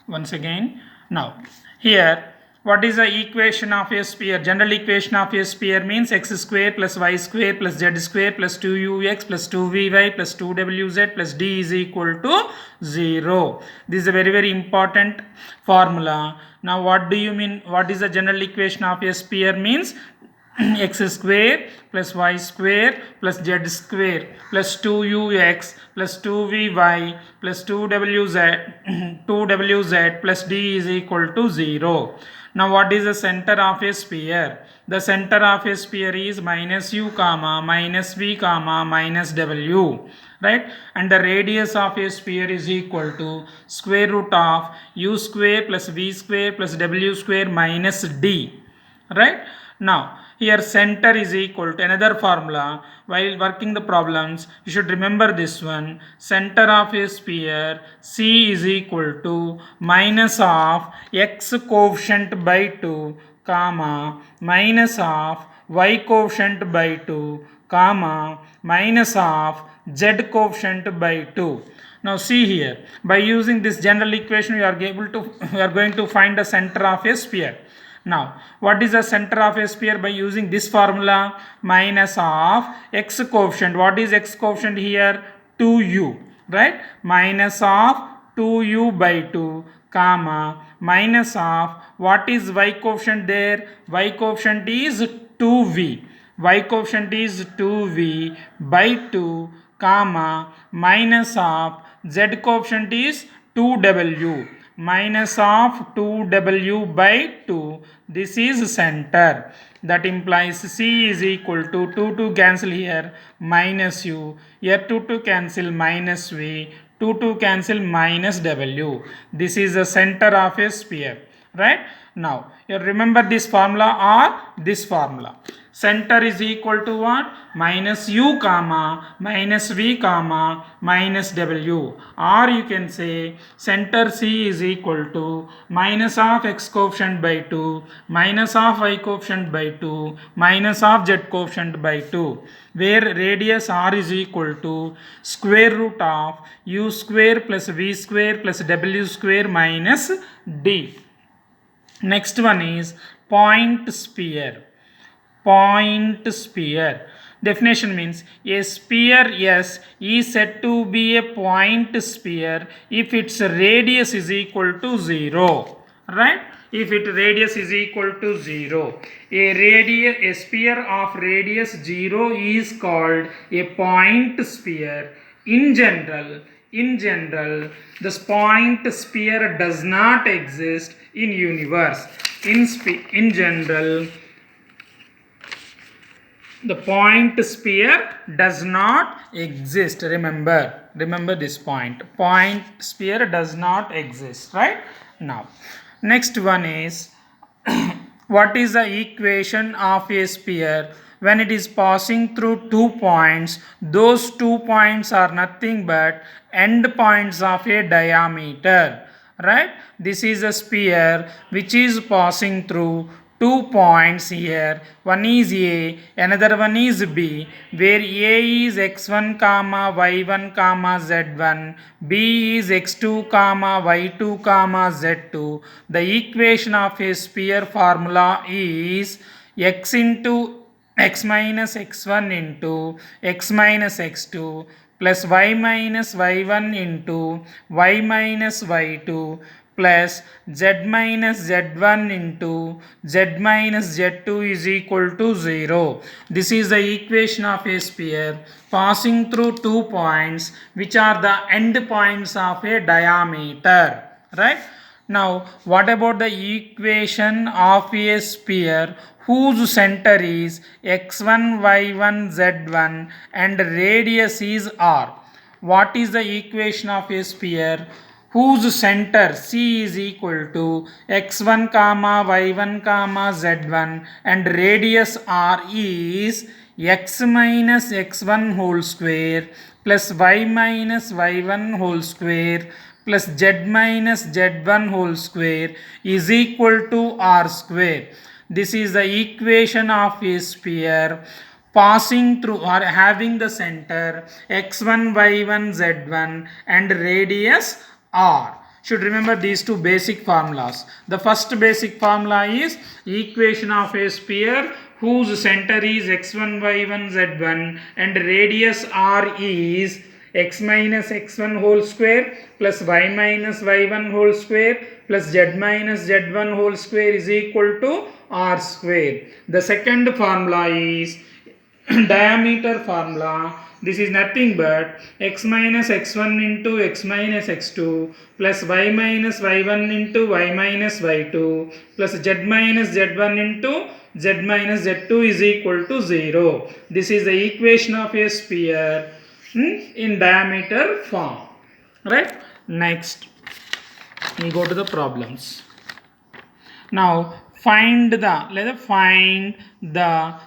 once again. Now here, what is the equation of a sphere? General equation of a sphere means x square plus y square plus z square plus 2ux plus 2vy plus 2wz plus d is equal to 0. This is a very important formula. Now what do you mean? What is the general equation of a sphere means? X square plus y square plus z square plus 2ux plus 2vy plus 2wz 2wz plus d is equal to 0. Now what is the center of a sphere? The center of a sphere is minus u comma minus v comma minus w, right? And the radius of a sphere is equal to square root of u square plus v square plus w square minus d, right? Now here center is equal to another formula. While working the problems, you should remember this one. Center of a sphere C is equal to minus of x coefficient by 2 comma minus of y coefficient by 2 comma minus of z coefficient by 2. Now see here, by using this general equation we are going to find the center of a sphere. Now, what is the center of a sphere? By using this formula, minus of x coefficient. What is x coefficient here? 2u, right? Minus of 2u by 2, comma, minus of, what is y coefficient there? Y coefficient is 2v. Y coefficient is 2v by 2, comma, minus of z coefficient is 2w minus of 2w by 2. This is center. That implies C is equal to 2 cancel here minus u. Here 2 cancel minus v. 2 cancel minus w. This is the center of a sphere, right? Now you remember this formula or this formula. Center is equal to what? Minus u comma minus v comma minus w, or you can say center C is equal to minus of x coefficient by 2 minus of y coefficient by 2 minus of z coefficient by 2, where radius r is equal to square root of u square plus v square plus w square minus d. Next one is point sphere. Point sphere. Definition means a sphere S is said to be a point sphere if its radius is equal to 0, right? If its radius is equal to 0, a sphere of radius 0 is called a point sphere. In general, this point sphere does not exist in universe. In general, the point sphere does not exist. Remember this point. Point sphere does not exist, right? Now next one is what is the equation of a sphere when it is passing through 2 points? Those 2 points are nothing but end points of a diameter, right? This is a sphere which is passing through 2 points here. One is A, another one is B, where A is x1 comma y1 comma z1, B is x2 comma y2 comma z2. The equation of a sphere formula is x into x minus x1 into x minus x2 plus y minus y1 into y minus y2 plus z minus z1 into z minus z2 is equal to 0. This is the equation of a sphere passing through 2 points which are the end points of a diameter, right? Now what about the equation of a sphere whose center is x1 y1 z1 and radius is r? What is the equation of a sphere whose center C is equal to x1 comma y1 comma z1 and radius r is x minus x1 whole square plus y minus y1 whole square plus z minus z1 whole square is equal to r square. This is the equation of a sphere passing through or having the center x1 y1 z1 and radius r. should remember these two basic formulas. The first basic formula is equation of a sphere whose center is x1, y1, z1 and radius r is x minus x1 whole square plus y minus y1 whole square plus z minus z1 whole square is equal to r square. The second formula is diameter formula. This is nothing but x minus x1 into x minus x2 plus y minus y1 into y minus y2 plus z minus z1 into z minus z2 is equal to 0. This is the equation of a sphere in diameter form. Right? Next, we go to the problems. Now find the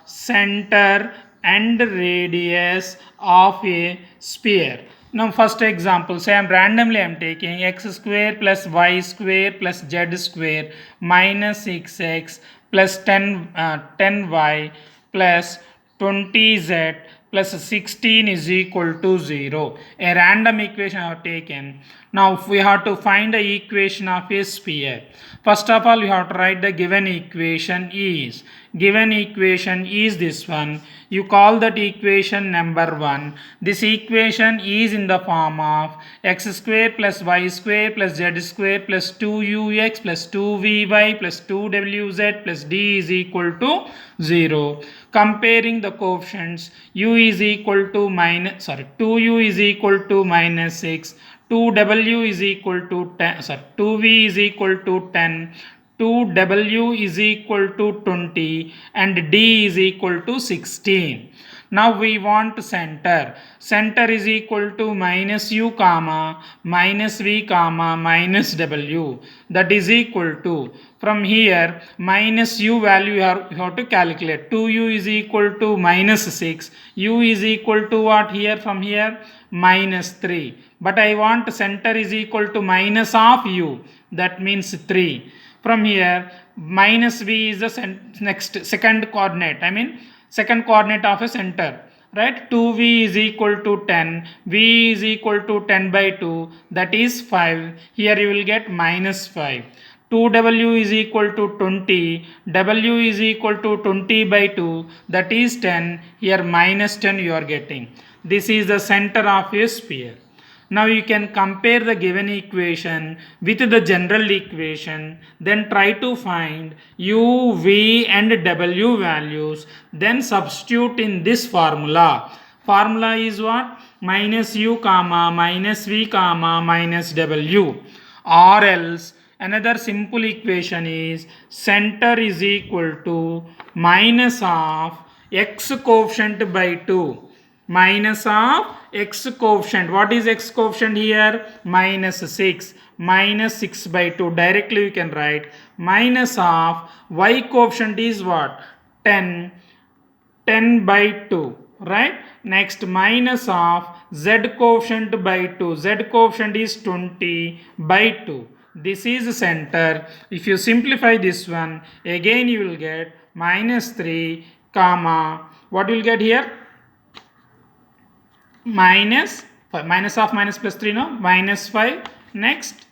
center and radius of a sphere. Now first example, say I'm taking x square plus y square plus z square minus 6x plus 10y plus 20z plus 16 is equal to 0. A random equation I have taken. Now we have to find the equation of a sphere. First of all, we have to write the given equation is. Given equation is this one. You call that equation number 1. This equation is in the form of x square plus y square plus z square plus 2ux plus 2vy plus 2wz plus d is equal to 0. Comparing the coefficients, u is equal to 2u is equal to minus 6, 2w is equal to 10, 2v is equal to 10, 2w is equal to 20 and d is equal to 16. Now we want center. Center is equal to minus u comma minus v comma minus w. That is equal to, from here minus u value you have to calculate. 2u is equal to minus 6. U is equal to what here from here? Minus 3. But I want center is equal to minus of u. That means 3. From here minus v is the second coordinate. Second coordinate of a center, right? 2v is equal to 10, v is equal to 10 by 2, that is 5. Here you will get minus 5. 2w is equal to 20, w is equal to 20 by 2, that is 10. Here minus 10 you are getting. This is the center of a sphere. Now you can compare the given equation with the general equation, then try to find u, v and w values, then substitute in this formula. Formula is what? Minus u comma minus v comma minus w. Or else another simple equation is center is equal to minus of x coefficient by 2. Minus of x coefficient. What is x coefficient here? Minus 6. Minus 6 by 2. Directly you can write. Minus of y coefficient is what? 10. 10 by 2. Right? Next, minus of z coefficient by 2. Z coefficient is 20 by 2. This is center. If you simplify this one, again you will get minus 3 comma. What will get here? Minus 5, minus of minus plus 3, no? Minus 5, next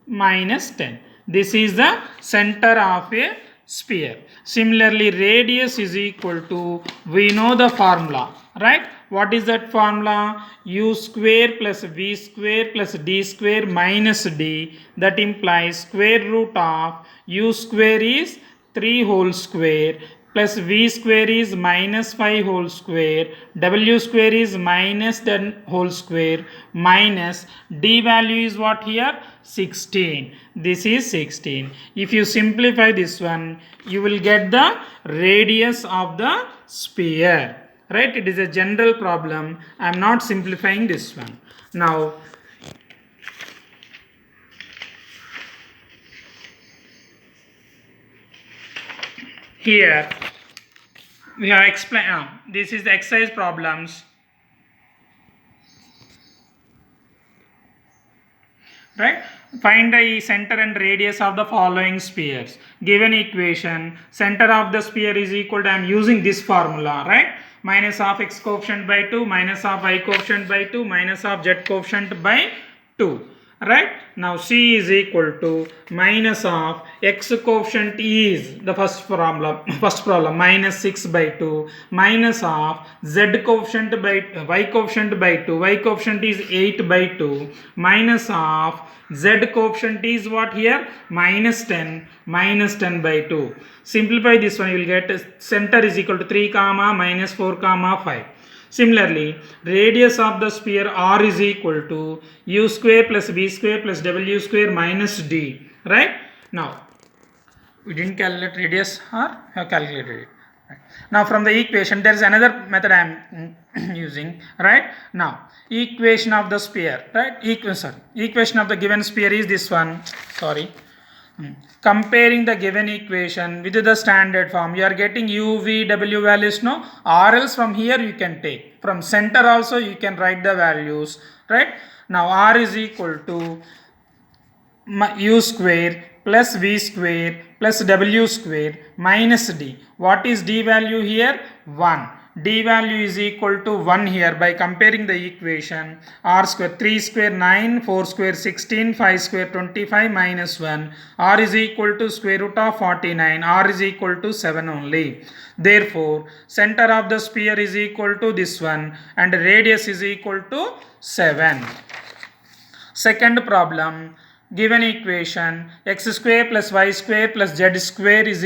minus 10. This is the center of a sphere. Similarly, radius is equal to, we know the formula, right? What is that formula? U square plus v square plus d square minus d. That implies square root of u square is 3 whole square plus v square is minus 5 whole square, w square is minus 10 whole square, minus d value is what here? 16. This is 16. If you simplify this one, you will get the radius of the sphere. Right? It is a general problem. I am not simplifying this one. Now, here we have explained, this is the exercise problems, right? Find the center and radius of the following spheres. Given equation, center of the sphere is equal to, I am using this formula, right? Minus of x coefficient by 2, minus of y coefficient by 2, minus of z coefficient by 2. right? Now C is equal to minus of x coefficient is the first problem minus 6 by 2 minus of z coefficient by y coefficient by 2, y coefficient is 8 by 2 minus of z coefficient is what here minus 10 by 2. Simplify this one, you will get center is equal to 3 comma minus 4 comma 5. Similarly, radius of the sphere R is equal to u square plus v square plus w square minus d, right? Now, we didn't calculate radius R, have calculated it. Right. Now, from the equation, there is another method I am using, right? Now, equation of the sphere, right? Equation of the given sphere is this one, sorry. Comparing the given equation with the standard form, you are getting u, v, w values, no? Or else from here you can take. From center also you can write the values, right? Now r is equal to u square plus v square plus w square minus d. What is d value here? 1. D value is equal to 1 here by comparing the equation r square 3 square 9 4 square 16 5 square 25 minus 1 r is equal to square root of 49 r is equal to 7 only. Therefore, center of the sphere is equal to this one and radius is equal to 7. Second problem, given equation x square plus y square plus z square is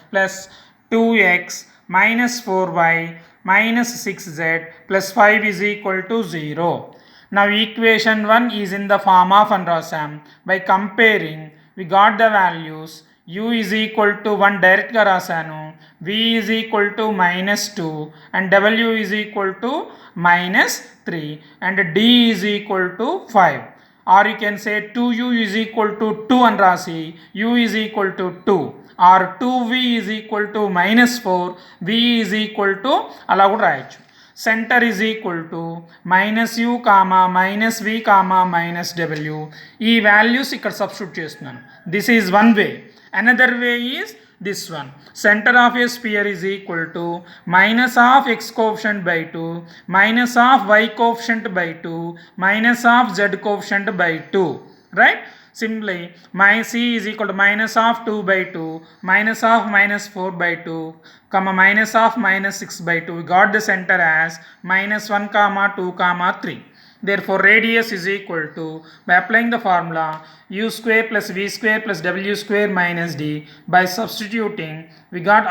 plus 2x minus 4y minus 6z plus 5 is equal to 0. Now equation 1 is in the form of Anrasam. By comparing, we got the values u is equal to 1 direct ga rasanu, v is equal to minus 2 and w is equal to minus 3 and d is equal to 5. Or you can say 2u is equal to 2 and rasi, u is equal to 2. Or 2v is equal to minus 4, v is equal to ala kuda rayachu. Center is equal to minus u comma minus v comma minus w. ఈ values ఇక్కడ substitute చేస్తున్నాను. This is one way. Another way is this one. Center of a sphere is equal to minus of x coefficient by 2 minus of y coefficient by 2 minus of z coefficient by 2, right? Simply my c is equal to minus of 2 by 2 minus of minus 4 by 2 comma minus of minus 6 by 2. We got the center as minus 1 comma 2 comma 3. Therefore, radius is equal to, by applying the formula u square plus v square plus w square minus d, by substituting we got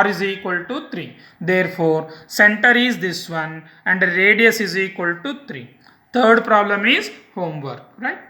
r is equal to 3. Therefore, center is this one and radius is equal to 3. Third problem is homework, right?